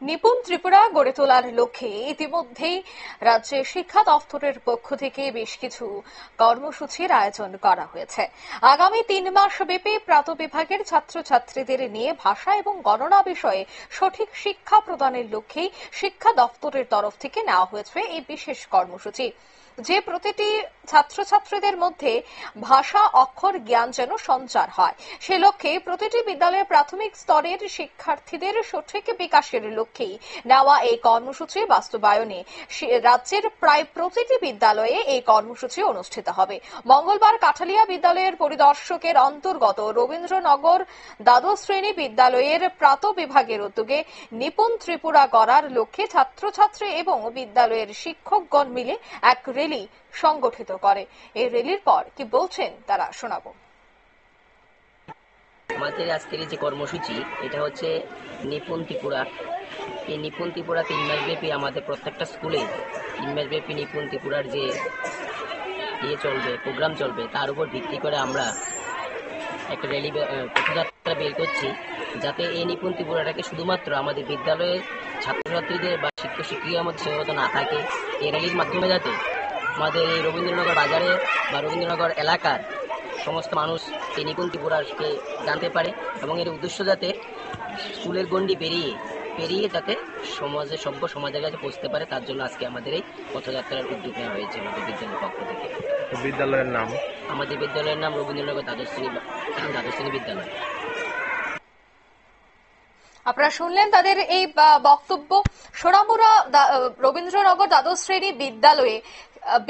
নিপুণ ত্রিপুরা গড়ে তোলার লক্ষ্যে ইতিমধ্যেই রাজ্যের শিক্ষা দফতরের পক্ষ থেকে বেশ কিছু কর্মসূচির আয়োজন করা হয়েছে। আগামী ৩ মাস ব্যাপী প্রাতঃবিভাগের ছাত্রছাত্রীদের নিয়ে ভাষা এবং গণনা বিষয়ে সঠিক শিক্ষা প্রদানের লক্ষ্যেই শিক্ষা দফতরের তরফ থেকে নেওয়া হয়েছে এই বিশেষ কর্মসূচি, যে প্রতিটি ছাত্রছাত্রীদের মধ্যে ভাষা অক্ষর জ্ঞান যেন সঞ্চার হয়। সে লক্ষ্যে প্রতিটি বিদ্যালয়ের প্রাথমিক স্তরের শিক্ষার্থীদের সঠিক বিকাশের লক্ষ্যেই নেওয়া এই কর্মসূচি বাস্তবায়নে রাজ্যের প্রায় প্রতিটি বিদ্যালয়ে এই কর্মসূচি অনুষ্ঠিত হবে। মঙ্গলবার কাঠালিয়া বিদ্যালয়ের পরিদর্শকের অন্তর্গত রবীন্দ্রনগর দ্বাদশ শ্রেণী বিদ্যালয়ের প্রাতঃ বিভাগের উদ্যোগে নিপুণ ত্রিপুরা গড়ার লক্ষ্যে ছাত্রছাত্রী এবং বিদ্যালয়ের শিক্ষকগণ মিলে এক র্যালি সংগঠিত করে। এই র্যালির পর কি বলছেন তারা শোনাবো। আমাদের আজকের যে কর্মসূচি এটা হচ্ছে নিপুণ ত্রিপুরা। এই নিপুণ ত্রিপুরা ৩ মাস ব্যাপী আমাদের প্রত্যেকটা স্কুলে ৩ মাস ব্যাপী নিপুণ ত্রিপুরার যে প্রোগ্রাম চলবে তার উপর ভিত্তি করে আমরা একটা র্যালি পথযাত্রা বের করছি, যাতে এই নিপুণ ত্রিপুরাটাকে শুধুমাত্র আমাদের বিদ্যালয়ের ছাত্রছাত্রীদের বা শিক্ষক শিক্ষিকার মধ্যে সীমাবদ্ধ না থাকে। এই র্যালির মাধ্যমে যাতে আমাদের এই রবীন্দ্রনগর বাজারে বা রবীন্দ্রনগর এলাকার সমস্ত মানুষ এই নিপুণ ত্রিপুরাকে জানতে পারে এবং এর উদ্দেশ্য যাতে স্কুলের গণ্ডি পেরিয়ে যাতে সভ্য সমাজের কাছে পৌঁছতে পারে, তার জন্য আজকে আমাদের এই পথযাত্রার উদ্যোগ নেওয়া হয়েছে আমাদের বিদ্যালয়ের পক্ষ থেকে। বিদ্যালয়ের নাম আমাদের বিদ্যালয়ের নাম রবীন্দ্রনগর দ্বাদশ শ্রেণী বিদ্যালয়। আপনারা শুনলেন তাদের এই বক্তব্য। সোনামুড়া রবীন্দ্রনগর দ্বাদশ শ্রেণী বিদ্যালয়ে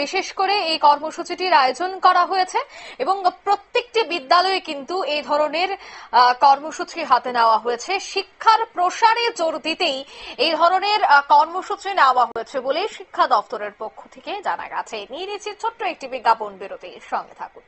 বিশেষ করে এই কর্মসূচিটির আয়োজন করা হয়েছে এবং প্রত্যেকটি বিদ্যালয়ে কিন্তু এই ধরনের কর্মসূচি হাতে নেওয়া হয়েছে। শিক্ষার প্রসারে জোর দিতেই এই ধরনের কর্মসূচি নেওয়া হয়েছে বলে শিক্ষা দপ্তরের পক্ষ থেকে জানা গেছে। নিয়ে নিচ্ছি ছোট্ট একটি বিজ্ঞাপন বিরতি, সঙ্গে থাকুন।